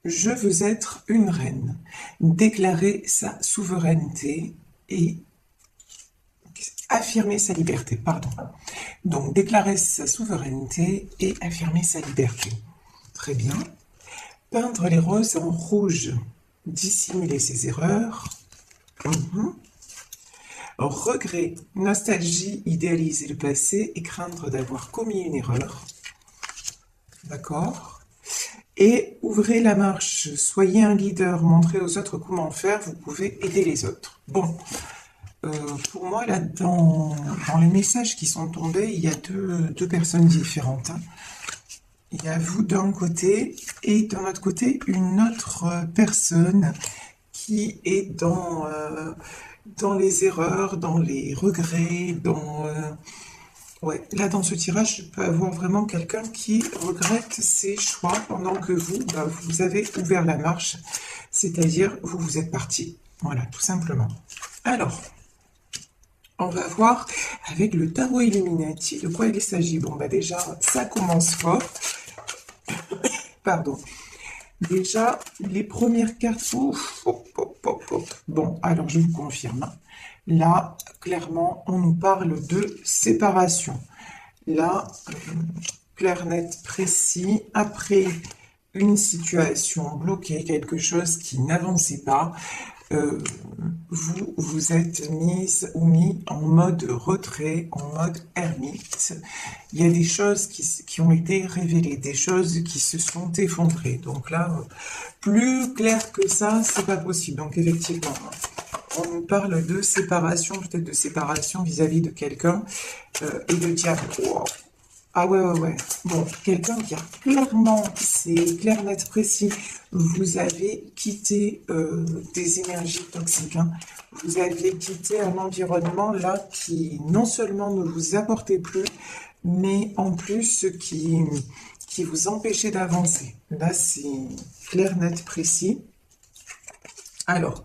je veux être une reine. Déclarer sa souveraineté et affirmer sa liberté, pardon. Donc, déclarer sa souveraineté et affirmer sa liberté. Très bien. Peindre les roses en rouge. Dissimuler ses erreurs. Regret, nostalgie, idéaliser le passé et craindre d'avoir commis une erreur. D'accord. Et ouvrez la marche, soyez un leader, montrez aux autres comment faire, vous pouvez aider les autres. Bon, pour moi, là, dans les messages qui sont tombés, il y a deux personnes différentes. Hein. Il y a vous d'un côté et d'un autre côté, une autre personne qui est dans les erreurs, dans les regrets, ouais, là, dans ce tirage, je peux avoir vraiment quelqu'un qui regrette ses choix pendant que vous, vous avez ouvert la marche, c'est-à-dire vous êtes parti. Voilà, tout simplement. Alors, on va voir avec le tarot Illuminati de quoi il s'agit. Bon, déjà, ça commence fort. Pardon. Déjà, les premières cartes... Ouf, bon, alors je vous confirme. Là, clairement, on nous parle de séparation. Là, clair, net, précis, après une situation bloquée, quelque chose qui n'avançait pas, vous êtes mise ou mis en mode retrait, en mode ermite. Il y a des choses qui ont été révélées, des choses qui se sont effondrées. Donc là, plus clair que ça, c'est pas possible. Donc effectivement, on nous parle de séparation, peut-être de séparation vis-à-vis de quelqu'un et de diable. Wow. Ah ouais. Bon, quelqu'un qui a clairement, c'est clair, net, précis, vous avez quitté des énergies toxiques. Hein. Vous avez quitté un environnement là qui non seulement ne vous apportait plus, mais en plus qui vous empêchait d'avancer. Là, c'est clair, net, précis. Alors,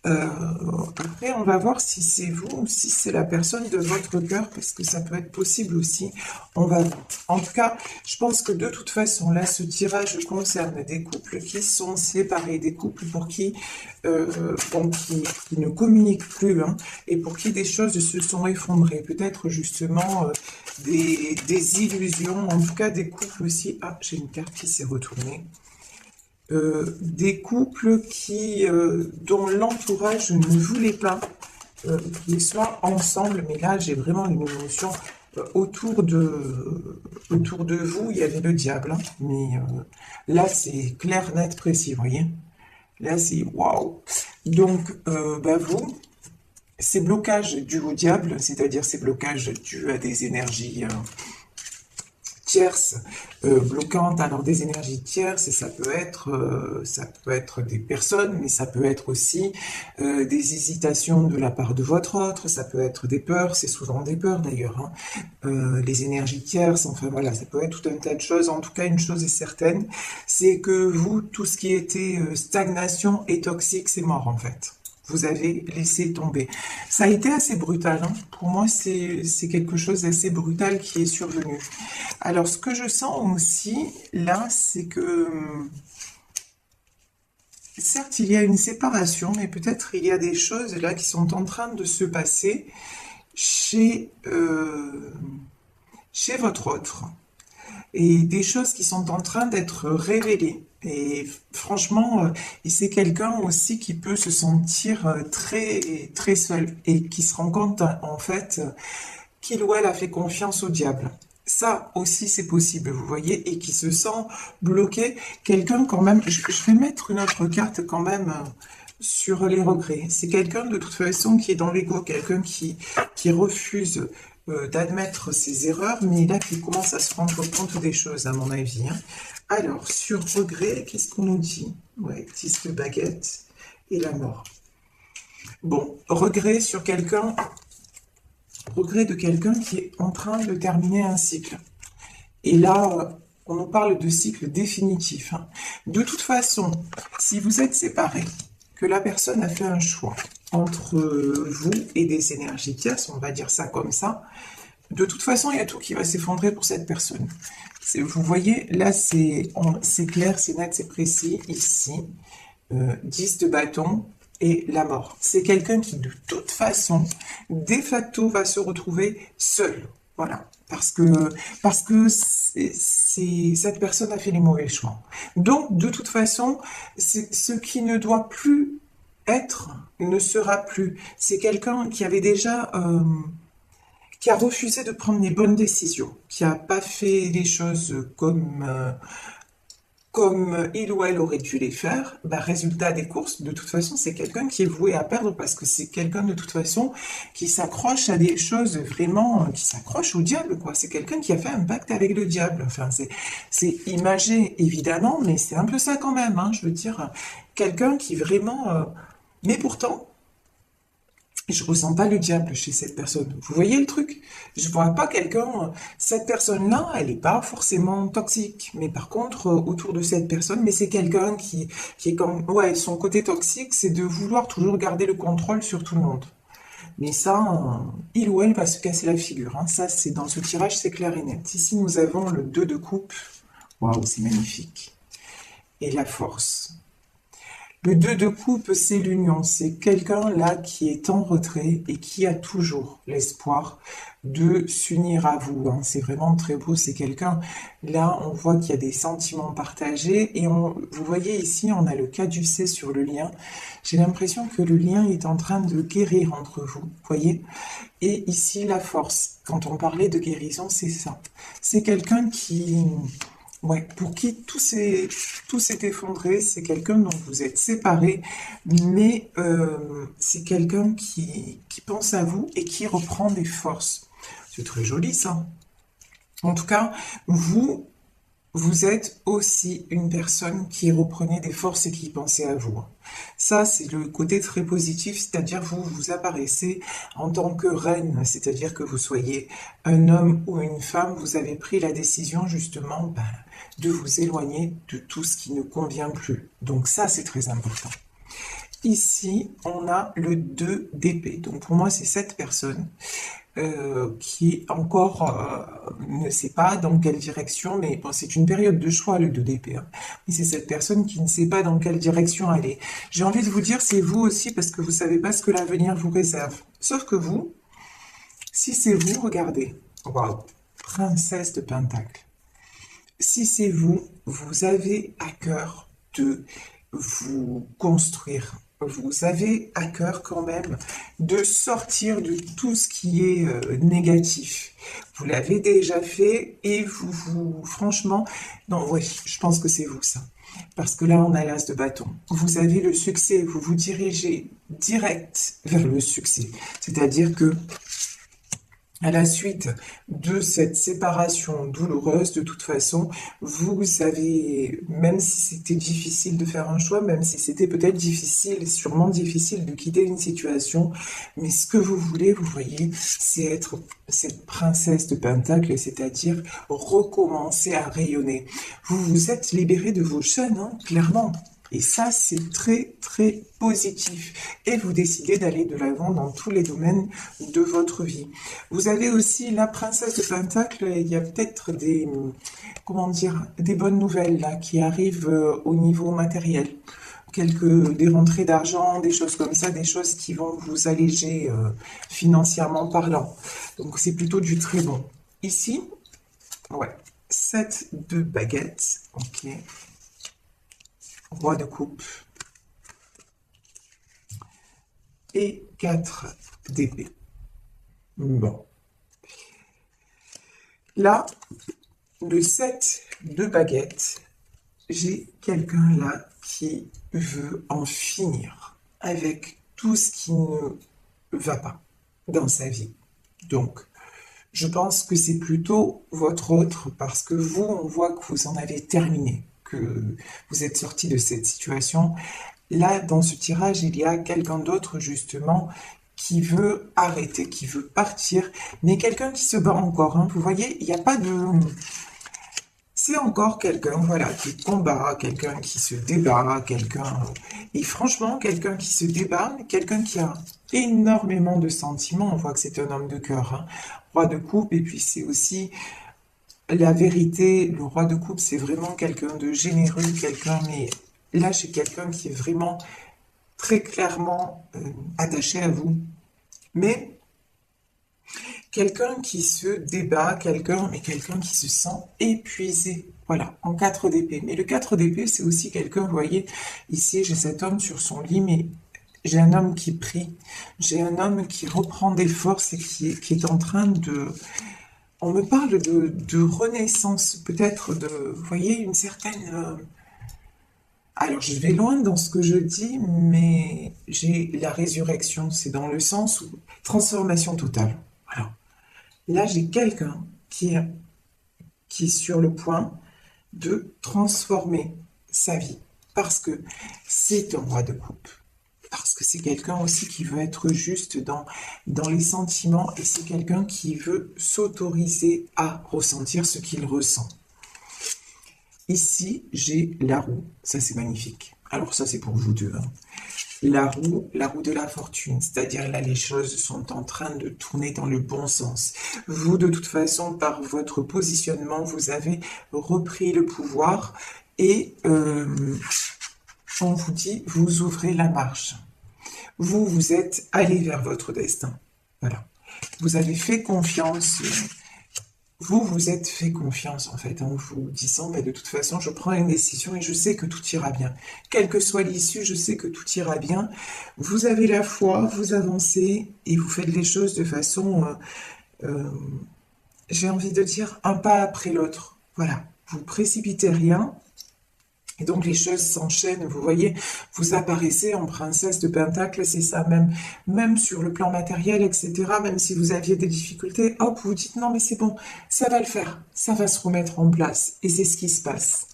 après, on va voir si c'est vous ou si c'est la personne de votre cœur, parce que ça peut être possible aussi. On va voir. En tout cas, je pense que de toute façon, là, ce tirage concerne des couples qui sont séparés, des couples pour qui, qui ne communiquent plus, hein, et pour qui des choses se sont effondrées. Peut-être justement des illusions, en tout cas des couples aussi. Ah, j'ai une carte qui s'est retournée. Des couples dont l'entourage ne voulait pas qu'ils soient ensemble, mais là j'ai vraiment une émotion autour de vous, il y avait le diable, hein, mais là c'est clair, net, précis, vous voyez, là c'est waouh. Donc vous, ces blocages dus au diable, c'est-à-dire ces blocages dus à des énergies tierces, bloquantes. Alors des énergies tierces, ça peut être des personnes, mais ça peut être aussi des hésitations de la part de votre autre, ça peut être des peurs, c'est souvent des peurs d'ailleurs, hein. Les énergies tierces, enfin voilà, ça peut être tout un tas de choses. En tout cas, une chose est certaine, c'est que vous, tout ce qui était stagnation et toxique, c'est mort en fait. Vous avez laissé tomber. Ça a été assez brutal, hein. Pour moi, c'est quelque chose d'assez brutal qui est survenu. Alors, ce que je sens aussi, là, c'est que, certes, il y a une séparation, mais peut-être il y a des choses, là, qui sont en train de se passer chez votre autre. Et des choses qui sont en train d'être révélées. Et franchement, c'est quelqu'un aussi qui peut se sentir très, très seul et qui se rend compte, en fait, qu'il ou elle a fait confiance au diable. Ça aussi, c'est possible, vous voyez, et qui se sent bloqué. Quelqu'un quand même, je vais mettre une autre carte quand même sur les regrets. C'est quelqu'un de toute façon qui est dans l'ego, quelqu'un qui refuse d'admettre ses erreurs, mais là qui commence à se rendre compte des choses, à mon avis. Hein. Alors, sur regret, qu'est-ce qu'on nous dit? Ouais, 10 de baguette et la mort. Bon, regret sur quelqu'un, regret de quelqu'un qui est en train de terminer un cycle. Et là, on nous parle de cycle définitif. Hein. De toute façon, si vous êtes séparés, que la personne a fait un choix entre vous et des énergies tierces, on va dire ça comme ça, de toute façon, il y a tout qui va s'effondrer pour cette personne. Vous voyez, là, c'est clair, c'est net, c'est précis. Ici, 10 de bâton et la mort. C'est quelqu'un qui, de toute façon, de facto, va se retrouver seul. Voilà. Parce que cette personne a fait les mauvais choix. Donc, de toute façon, ce qui ne doit plus être ne sera plus. C'est quelqu'un qui avait déjà qui a refusé de prendre les bonnes décisions, qui n'a pas fait les choses comme il ou elle aurait dû les faire. Bah, résultat des courses, de toute façon, c'est quelqu'un qui est voué à perdre parce que c'est quelqu'un de toute façon qui s'accroche à des choses vraiment, qui s'accroche au diable, quoi. C'est quelqu'un qui a fait un pacte avec le diable. Enfin, c'est imagé, évidemment, mais c'est un peu ça quand même, hein, je veux dire. Quelqu'un qui vraiment... mais pourtant, je ressens pas le diable chez cette personne. Vous voyez le truc? Je vois pas quelqu'un. Cette personne-là, elle est pas forcément toxique. Mais par contre, autour de cette personne, mais c'est quelqu'un qui est comme, ouais, son côté toxique, c'est de vouloir toujours garder le contrôle sur tout le monde. Mais ça, il ou elle va se casser la figure, hein. Ça, c'est dans ce tirage, c'est clair et net. Ici, nous avons le 2 de coupe. Waouh, c'est magnifique. Et la force. Le 2 de coupe, c'est l'union. C'est quelqu'un là qui est en retrait et qui a toujours l'espoir de s'unir à vous, hein. C'est vraiment très beau. C'est quelqu'un, là, on voit qu'il y a des sentiments partagés. Et vous voyez ici, on a le caducée sur le lien. J'ai l'impression que le lien est en train de guérir entre vous, voyez. Et ici, la force. Quand on parlait de guérison, c'est ça. C'est quelqu'un qui... Ouais, pour qui tout s'est effondré, c'est quelqu'un dont vous êtes séparés, mais c'est quelqu'un qui pense à vous et qui reprend des forces. C'est très joli ça. En tout cas, vous êtes aussi une personne qui reprenait des forces et qui pensait à vous. Ça, c'est le côté très positif, c'est-à-dire vous apparaissez en tant que reine, c'est-à-dire que vous soyez un homme ou une femme, vous avez pris la décision justement de vous éloigner de tout ce qui ne convient plus. Donc ça, c'est très important. Ici, on a le 2 d'épée. Donc pour moi, c'est cette personne qui encore ne sait pas dans quelle direction, mais bon, c'est une période de choix le 2 d'épée, hein. Mais c'est cette personne qui ne sait pas dans quelle direction aller. J'ai envie de vous dire, c'est vous aussi parce que vous savez pas ce que l'avenir vous réserve. Sauf que vous, si c'est vous, regardez, waouh, princesse de Pentacle. Si c'est vous, vous avez à cœur de vous construire. Vous avez à cœur quand même de sortir de tout ce qui est négatif. Vous l'avez déjà fait et franchement, non, oui, je pense que c'est vous ça. Parce que là, on a l'as de bâton. Vous avez le succès, vous vous dirigez direct vers le succès. C'est-à-dire que à la suite de cette séparation douloureuse, de toute façon, vous avez, même si c'était difficile de faire un choix, même si c'était peut-être difficile, sûrement difficile de quitter une situation, mais ce que vous voulez, vous voyez, c'est être cette princesse de Pentacle, c'est-à-dire recommencer à rayonner. Vous vous êtes libéré de vos chaînes, hein, clairement. Et ça, c'est très, très positif. Et vous décidez d'aller de l'avant dans tous les domaines de votre vie. Vous avez aussi la princesse de Pentacle. Il y a peut-être des, comment dire, des bonnes nouvelles là qui arrivent au niveau matériel. Des rentrées d'argent, des choses comme ça, des choses qui vont vous alléger financièrement parlant. Donc c'est plutôt du très bon. Ici, ouais, 7 de baguettes. Ok. Roi de coupe et 4 d'épée. Bon. Là, le 7 de baguette, j'ai quelqu'un là qui veut en finir avec tout ce qui ne va pas dans sa vie. Donc, je pense que c'est plutôt votre autre parce que vous, on voit que vous en avez terminé, que vous êtes sorti de cette situation. Là, dans ce tirage, il y a quelqu'un d'autre, justement, qui veut arrêter, qui veut partir, mais quelqu'un qui se bat encore, hein. Vous voyez, il n'y a pas de... C'est encore quelqu'un, voilà, qui combat, quelqu'un qui se débat, quelqu'un... Et franchement, quelqu'un qui se débat, quelqu'un qui a énormément de sentiments. On voit que c'est un homme de cœur, hein. Roi de coupe, et puis c'est aussi... la vérité, le roi de coupe, c'est vraiment quelqu'un de généreux, quelqu'un, mais là, j'ai quelqu'un qui est vraiment très clairement attaché à vous. Mais quelqu'un qui se débat, quelqu'un qui se sent épuisé. Voilà, en 4 d'épée. Mais le 4 d'épée, c'est aussi quelqu'un, vous voyez, ici, j'ai cet homme sur son lit, mais j'ai un homme qui prie. J'ai un homme qui reprend des forces et qui est en train de... On me parle de renaissance, peut-être de, vous voyez, une certaine... Alors, je vais loin dans ce que je dis, mais j'ai la résurrection, c'est dans le sens où transformation totale. Voilà. Là, j'ai quelqu'un qui est sur le point de transformer sa vie. Parce que c'est un roi de coupe. Parce que c'est quelqu'un aussi qui veut être juste dans les sentiments et c'est quelqu'un qui veut s'autoriser à ressentir ce qu'il ressent. Ici, j'ai la roue. Ça, c'est magnifique. Alors ça, c'est pour vous deux, hein. La roue de la fortune, c'est-à-dire là, les choses sont en train de tourner dans le bon sens. Vous, de toute façon, par votre positionnement, vous avez repris le pouvoir et on vous dit, vous ouvrez la marche. Vous êtes allé vers votre destin. Voilà. Vous avez fait confiance. Vous êtes fait confiance en fait en vous disant mais de toute façon je prends une décision et je sais que tout ira bien. Quelle que soit l'issue, je sais que tout ira bien. Vous avez la foi, vous avancez et vous faites les choses de façon, j'ai envie de dire, un pas après l'autre. Voilà, vous précipitez rien. Et donc les choses s'enchaînent, vous voyez, vous apparaissez en princesse de Pentacle, c'est ça, même sur le plan matériel, etc., même si vous aviez des difficultés, hop, vous dites non mais c'est bon, ça va le faire, ça va se remettre en place, et c'est ce qui se passe.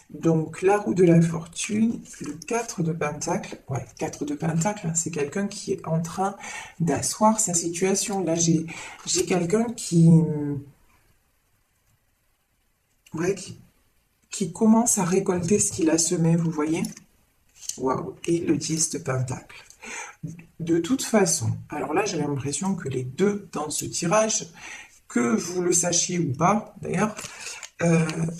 Donc la roue de la fortune, le 4 de Pentacle, ouais, 4 de Pentacle, hein, c'est quelqu'un qui est en train d'asseoir sa situation. Là j'ai quelqu'un ouais, qui commence à récolter ce qu'il a semé, vous voyez? Waouh! Et le 10 de Pentacle. De toute façon, alors là, j'ai l'impression que les deux dans ce tirage, que vous le sachiez ou pas, d'ailleurs,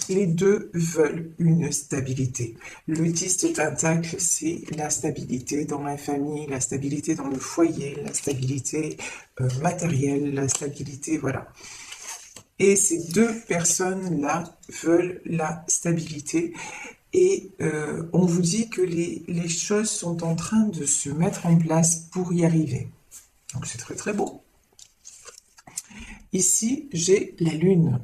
les deux veulent une stabilité. Le 10 de Pentacle, c'est la stabilité dans la famille, la stabilité dans le foyer, la stabilité matérielle, la stabilité, voilà. Et ces deux personnes-là veulent la stabilité. Et on vous dit que les choses sont en train de se mettre en place pour y arriver. Donc c'est très très beau. Ici, j'ai la Lune.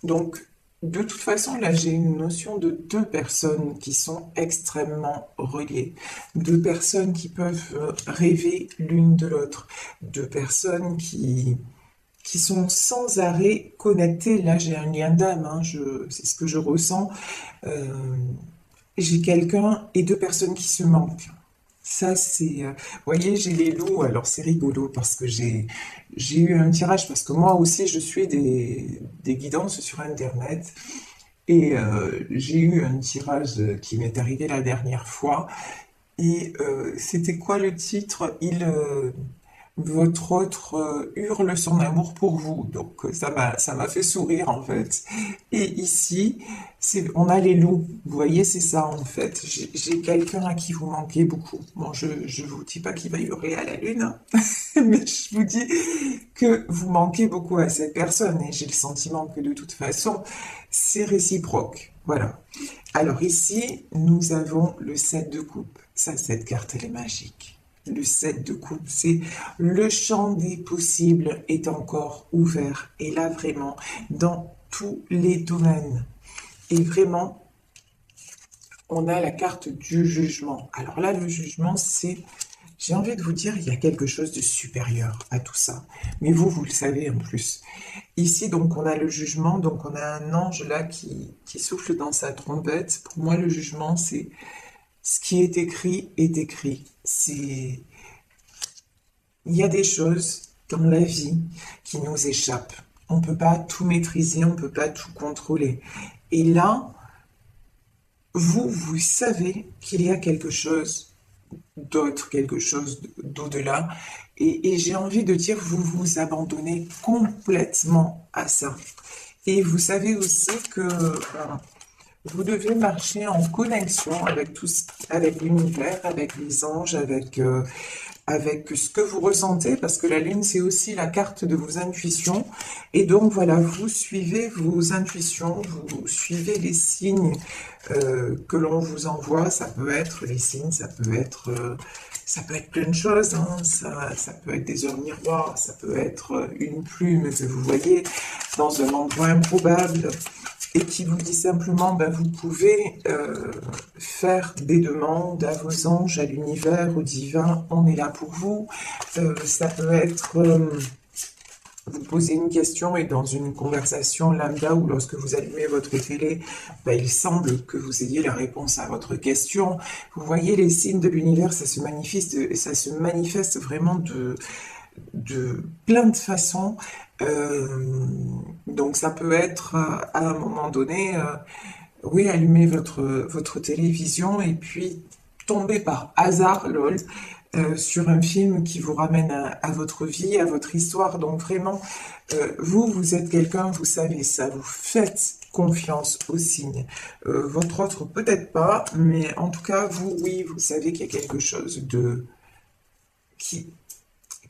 Donc, de toute façon, là, j'ai une notion de deux personnes qui sont extrêmement reliées. Deux personnes qui peuvent rêver l'une de l'autre. Deux personnes qui sont sans arrêt connectés. Là, j'ai un lien d'âme, hein, c'est ce que je ressens. J'ai quelqu'un et deux personnes qui se manquent. Ça, c'est... vous voyez, j'ai les loups, alors c'est rigolo parce que j'ai eu un tirage, parce que moi aussi, je suis des guidances sur Internet. Et j'ai eu un tirage qui m'est arrivé la dernière fois. Et c'était quoi le titre? Votre autre hurle son amour pour vous. Donc ça m'a fait sourire en fait. Et ici, on a les loups. Vous voyez, c'est ça en fait. J'ai quelqu'un à qui vous manquez beaucoup. Bon, je vous dis pas qu'il va hurler à la lune, hein, mais je vous dis que vous manquez beaucoup à cette personne. Et j'ai le sentiment que de toute façon, c'est réciproque. Voilà. Alors ici, nous avons le 7 de coupe. Ça, cette carte, elle est magique. Le 7 de coupe, c'est le champ des possibles est encore ouvert. Et là, vraiment, dans tous les domaines. Et vraiment, on a la carte du jugement. Alors là, le jugement, c'est... J'ai envie de vous dire, il y a quelque chose de supérieur à tout ça. Mais vous le savez en plus. Ici, donc, on a le jugement. Donc, on a un ange là qui souffle dans sa trompette. Pour moi, le jugement, c'est... Ce qui est écrit est écrit. Il y a des choses dans la vie qui nous échappent. On ne peut pas tout maîtriser, on ne peut pas tout contrôler. Et là, vous savez qu'il y a quelque chose d'autre, quelque chose d'au-delà. Et j'ai envie de dire, vous vous abandonnez complètement à ça. Et vous savez aussi que vous devez marcher en connexion avec avec l'univers, avec les anges, avec ce que vous ressentez, parce que la lune, c'est aussi la carte de vos intuitions. Et donc, voilà, vous suivez vos intuitions, vous suivez les signes que l'on vous envoie. Ça peut être les signes, ça peut être plein de choses, hein. Ça peut être des heures miroirs, ça peut être une plume que vous voyez dans un endroit improbable et qui vous dit simplement, ben, vous pouvez faire des demandes à vos anges, à l'univers, au divin, on est là pour vous. Ça peut être, vous posez une question et dans une conversation lambda ou lorsque vous allumez votre télé, ben, il semble que vous ayez la réponse à votre question. Vous voyez les signes de l'univers, ça se manifeste vraiment de plein de façons. Donc ça peut être à un moment donné, oui, allumer votre télévision et puis tomber par hasard, lol, sur un film qui vous ramène à votre vie, à votre histoire. Donc vraiment, vous êtes quelqu'un, vous savez ça, vous faites confiance aux signes. Votre autre peut-être pas, mais en tout cas, vous, oui, vous savez qu'il y a quelque chose qui,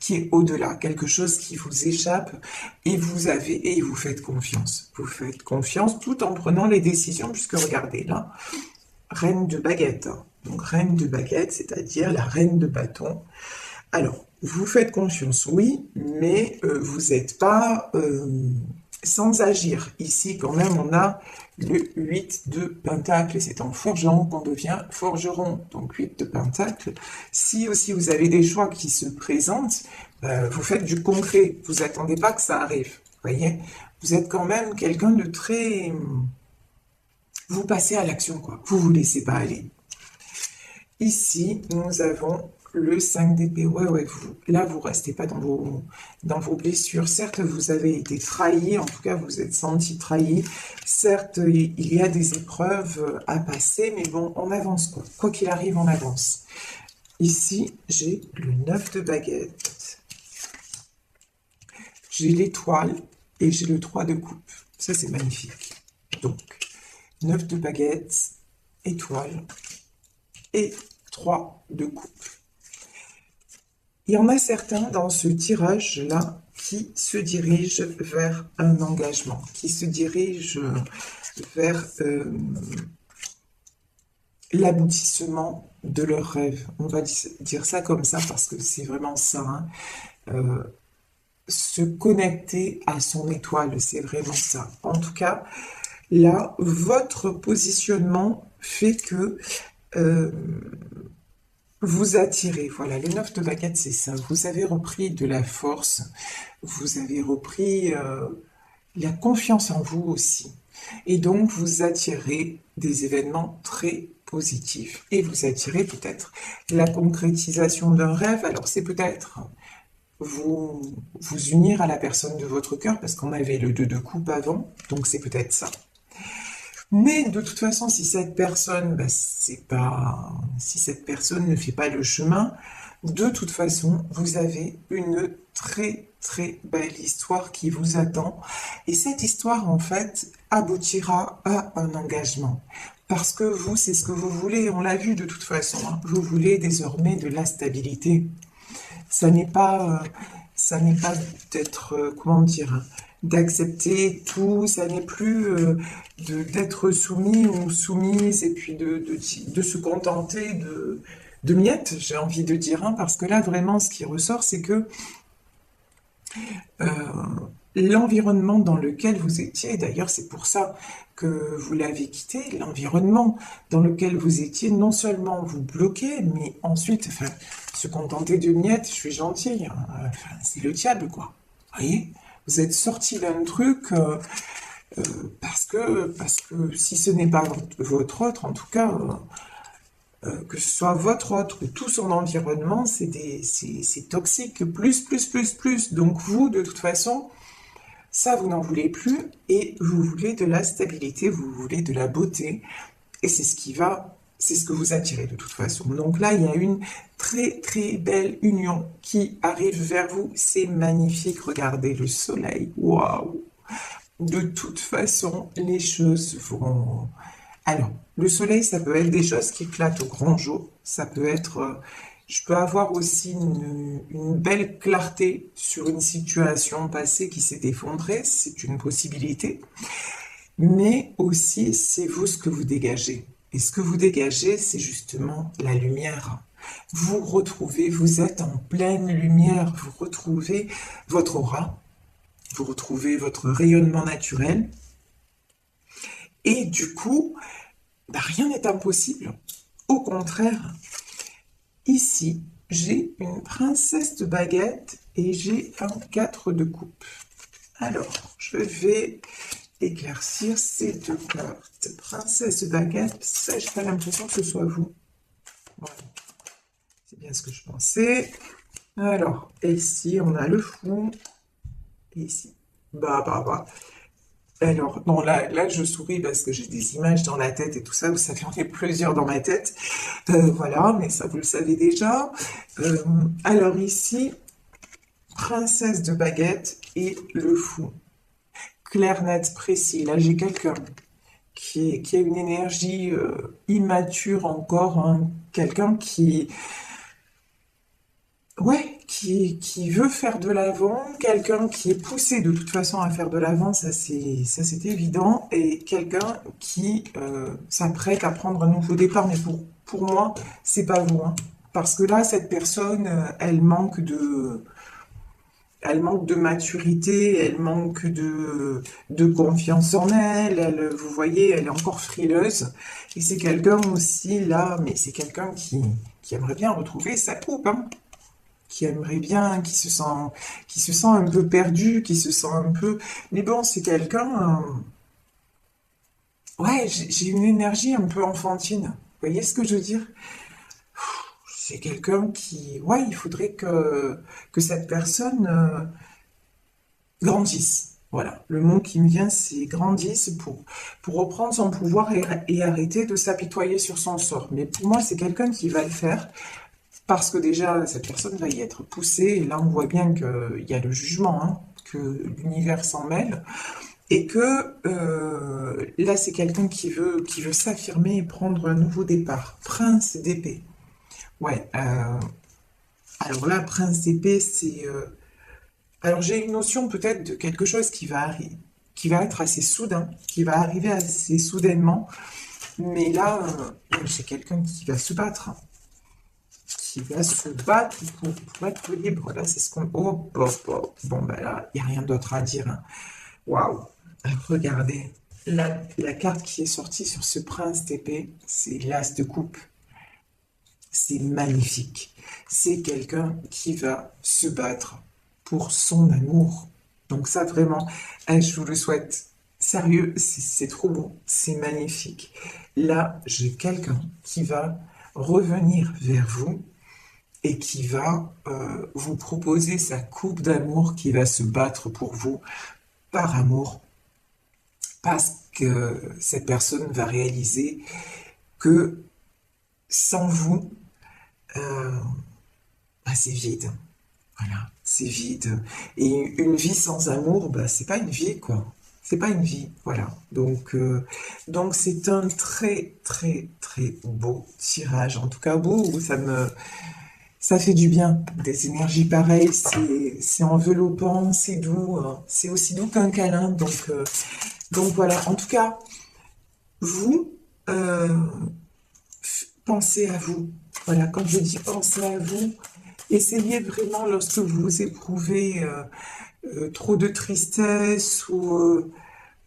qui est au-delà, quelque chose qui vous échappe et vous faites confiance. Vous faites confiance tout en prenant les décisions, puisque regardez là, reine de baguette, hein. Donc reine de baguette, c'est-à-dire la reine de bâton. Alors, vous faites confiance, oui, mais vous n'êtes pas sans agir. Ici, quand même, on a le 8 de Pentacle, et c'est en forgeron qu'on devient forgeron. Donc 8 de Pentacle. Si aussi vous avez des choix qui se présentent, vous faites du concret. Vous attendez pas que ça arrive. Vous voyez, vous êtes quand même quelqu'un de très... Vous passez à l'action, quoi. Vous vous laissez pas aller. Ici, nous avons le 5 d'épée. Ouais, là, vous restez pas dans vos blessures. Certes, vous avez été trahi, en tout cas, vous êtes senti trahi. Certes, il y a des épreuves à passer, mais bon, on avance, quoi. Quoi qu'il arrive, on avance. Ici, j'ai le 9 de baguette. J'ai l'étoile et j'ai le 3 de coupe. Ça, c'est magnifique. Donc, 9 de baguette, étoile et 3 de coupe. Il y en a certains dans ce tirage-là qui se dirigent vers un engagement, qui se dirigent vers l'aboutissement de leurs rêves. On va dire ça comme ça parce que c'est vraiment ça, hein. Se connecter à son étoile, c'est vraiment ça. En tout cas, là, votre positionnement fait que vous attirez. Voilà, le 9 de baguette, c'est ça. Vous avez repris de la force, vous avez repris la confiance en vous aussi. Et donc, vous attirez des événements très positifs. Et vous attirez peut-être la concrétisation d'un rêve. Alors, c'est peut-être vous unir à la personne de votre cœur, parce qu'on avait le 2 de coupe avant, donc c'est peut-être ça. Mais de toute façon, si cette personne, si cette personne ne fait pas le chemin, de toute façon, vous avez une très très belle histoire qui vous attend. Et cette histoire, en fait, aboutira à un engagement. Parce que vous, c'est ce que vous voulez, on l'a vu de toute façon, hein. Vous voulez désormais de la stabilité. Ça n'est pas d'être, comment dire, d'accepter tout, ça n'est plus d'être soumis ou soumise et puis de se contenter de miettes, j'ai envie de dire, hein, parce que là, vraiment, ce qui ressort, c'est que l'environnement dans lequel vous étiez, d'ailleurs, c'est pour ça que vous l'avez quitté, l'environnement dans lequel vous étiez, non seulement vous bloquez, mais ensuite, enfin, se contenter de miettes, je suis gentille, hein, enfin, c'est le diable, quoi. Vous voyez? Vous êtes sorti d'un truc parce que si ce n'est pas votre autre, en tout cas, que ce soit votre autre ou tout son environnement, c'est toxique, plus. Donc vous, de toute façon, ça, vous n'en voulez plus et vous voulez de la stabilité, vous voulez de la beauté et c'est ce que vous attirez de toute façon. Donc là, il y a une très très belle union qui arrive vers vous. C'est magnifique. Regardez le soleil. Waouh! De toute façon, les choses vont... Alors, le soleil, ça peut être des choses qui éclatent au grand jour. Ça peut être... je peux avoir aussi une belle clarté sur une situation passée qui s'est effondrée. C'est une possibilité. Mais aussi, c'est vous ce que vous dégagez. Et ce que vous dégagez, c'est justement la lumière. Vous retrouvez, vous êtes en pleine lumière, vous retrouvez votre aura, vous retrouvez votre rayonnement naturel, et du coup, bah, rien n'est impossible. Au contraire, ici, j'ai une princesse de baguette et j'ai un 4 de coupe. Alors, je vais éclaircir ces deux cartes. Princesse de baguette, ça, j'ai pas l'impression que ce soit vous. Voilà. C'est bien ce que je pensais. Alors, ici, on a le fond. Et ici, bah. Alors, non, là, je souris parce que j'ai des images dans la tête et tout ça. Vous savez, on est plusieurs dans ma tête. Voilà, mais ça, vous le savez déjà. Alors ici, princesse de baguette et le fou. Clair, net, précis. Là, j'ai quelqu'un qui a une énergie immature encore. Hein. Quelqu'un qui veut faire de l'avant, quelqu'un qui est poussé de toute façon à faire de l'avant, ça c'est évident, et quelqu'un qui s'apprête à prendre un nouveau départ, mais pour moi, c'est pas vous, hein. Parce que là, cette personne, elle manque de maturité, elle manque de confiance en elle, vous voyez, elle est encore frileuse, et c'est quelqu'un aussi, là, mais c'est quelqu'un qui aimerait bien retrouver sa coupe, hein, qui aimerait bien, qui se sent un peu perdu, qui se sent un peu... Mais bon, c'est quelqu'un... Ouais, j'ai une énergie un peu enfantine. Vous voyez ce que je veux dire? C'est quelqu'un qui... Ouais, il faudrait que cette personne grandisse. Voilà, le mot qui me vient, c'est grandisse pour reprendre son pouvoir et arrêter de s'apitoyer sur son sort. Mais pour moi, c'est quelqu'un qui va le faire. Parce que déjà, cette personne va y être poussée, et là on voit bien qu'il y a le jugement, hein, que l'univers s'en mêle, et que là c'est quelqu'un qui veut s'affirmer et prendre un nouveau départ. Prince d'épée. Ouais, alors là, prince d'épée, c'est... alors j'ai une notion peut-être de quelque chose qui va être assez soudain, qui va arriver assez soudainement, mais là, j'ai quelqu'un qui va se battre. Qui va se battre pour être libre. Là, c'est ce qu'on... Oh, bon, ben là, il n'y a rien d'autre à dire. Hein. Waouh. Regardez. La carte qui est sortie sur ce prince d'épée, c'est l'as de coupe. C'est magnifique. C'est quelqu'un qui va se battre pour son amour. Donc ça, vraiment, je vous le souhaite. Sérieux, c'est trop beau. C'est magnifique. Là, j'ai quelqu'un qui va revenir vers vous et qui va vous proposer sa coupe d'amour, qui va se battre pour vous par amour, parce que cette personne va réaliser que sans vous, bah, c'est vide. Voilà, c'est vide. Et une vie sans amour, bah, c'est pas une vie, quoi. C'est pas une vie, voilà. Donc c'est un très, très, très beau tirage. En tout cas, beau, ça fait du bien, des énergies pareilles, c'est enveloppant, c'est doux, hein. C'est aussi doux qu'un câlin. Donc voilà, en tout cas, vous, pensez à vous. Voilà, quand je dis pensez à vous, essayez vraiment lorsque vous éprouvez trop de tristesse ou...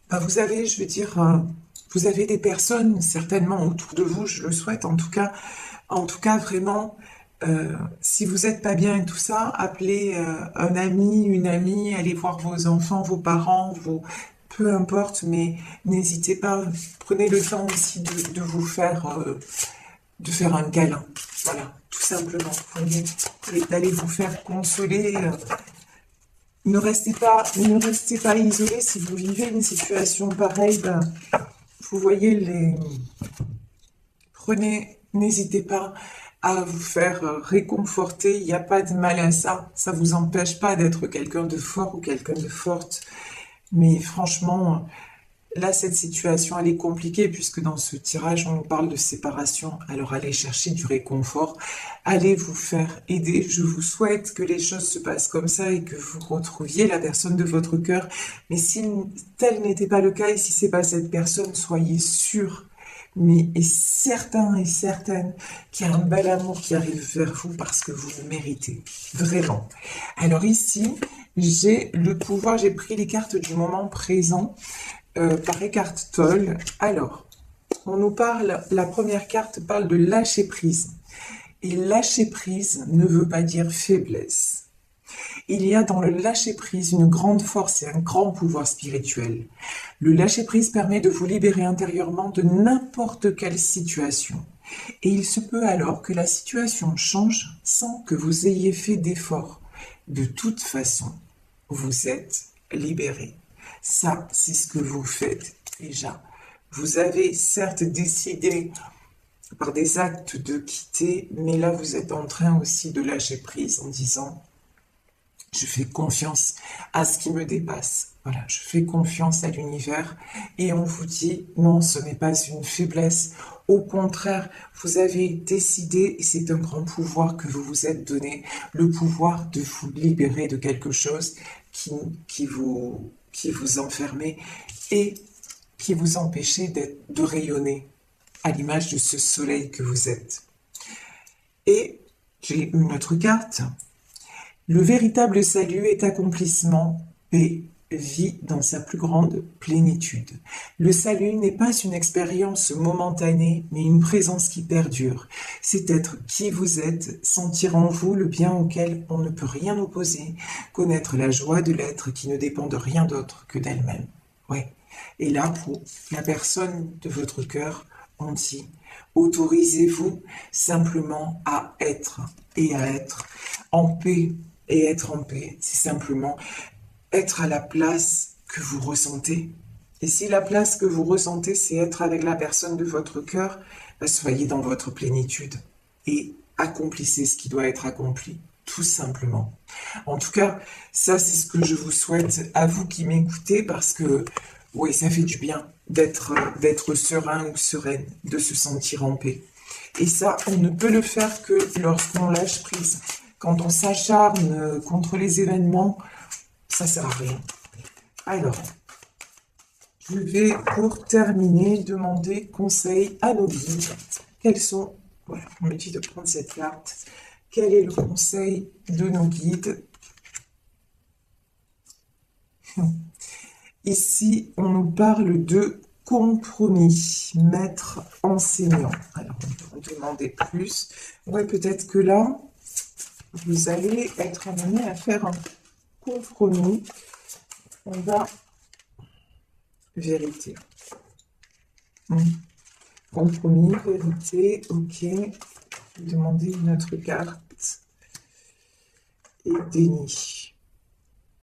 bah, vous avez, je veux dire, vous avez des personnes certainement autour de vous, je le souhaite en tout cas vraiment... si vous n'êtes pas bien et tout ça, appelez un ami, une amie, allez voir vos enfants, vos parents, peu importe, mais n'hésitez pas, prenez le temps aussi de faire un câlin. Voilà, tout simplement. Et d'aller vous faire consoler. Ne restez pas isolé si vous vivez une situation pareille. Ben, vous voyez n'hésitez pas à vous faire réconforter, il n'y a pas de mal à ça, ça vous empêche pas d'être quelqu'un de fort ou quelqu'un de forte. Mais franchement, là, cette situation, elle est compliquée puisque dans ce tirage, on nous parle de séparation. Alors, allez chercher du réconfort, allez vous faire aider. Je vous souhaite que les choses se passent comme ça et que vous retrouviez la personne de votre cœur. Mais si tel n'était pas le cas et si c'est pas cette personne, soyez sûr, mais et certain et certaine qu'il y a un bel amour qui arrive vers vous parce que vous le méritez. Vraiment. Alors ici, j'ai le pouvoir, j'ai pris les cartes du moment présent par Eckhart Tolle. Alors, on nous parle, la première carte parle de lâcher prise. Et lâcher prise ne veut pas dire faiblesse. Il y a dans le lâcher prise une grande force et un grand pouvoir spirituel. Le lâcher prise permet de vous libérer intérieurement de n'importe quelle situation. Et il se peut alors que la situation change sans que vous ayez fait d'effort. De toute façon, vous êtes libéré. Ça, c'est ce que vous faites déjà. Vous avez certes décidé par des actes de quitter, mais là, vous êtes en train aussi de lâcher prise en disant, je fais confiance à ce qui me dépasse. Voilà, je fais confiance à l'univers et on vous dit, non, ce n'est pas une faiblesse. Au contraire, vous avez décidé, et c'est un grand pouvoir que vous vous êtes donné, le pouvoir de vous libérer de quelque chose qui vous enfermait et qui vous empêchait de rayonner à l'image de ce soleil que vous êtes. Et j'ai une autre carte. Le véritable salut est accomplissement, paix, vie dans sa plus grande plénitude. Le salut n'est pas une expérience momentanée, mais une présence qui perdure. C'est être qui vous êtes, sentir en vous le bien auquel on ne peut rien opposer, connaître la joie de l'être qui ne dépend de rien d'autre que d'elle-même. Ouais. Et là, pour la personne de votre cœur, on dit, autorisez-vous simplement à être et à être en paix. Et être en paix, c'est simplement être à la place que vous ressentez. Et si la place que vous ressentez, c'est être avec la personne de votre cœur, soyez dans votre plénitude et accomplissez ce qui doit être accompli, tout simplement. En tout cas, ça c'est ce que je vous souhaite à vous qui m'écoutez parce que, oui, ça fait du bien d'être serein ou sereine, de se sentir en paix. Et ça, on ne peut le faire que lorsqu'on lâche prise. Quand on s'acharne contre les événements, ça sert à rien. Alors, je vais pour terminer demander conseil à nos guides. Quels sont, voilà, on me dit de prendre cette carte. Quel est le conseil de nos guides? Ici, on nous parle de compromis, maître enseignant. Alors, on peut en demander plus. Ouais, peut-être que là, vous allez être amené à faire un compromis. On va vérité. Compromis, vérité, ok. Je vais demander une autre carte. Et déni.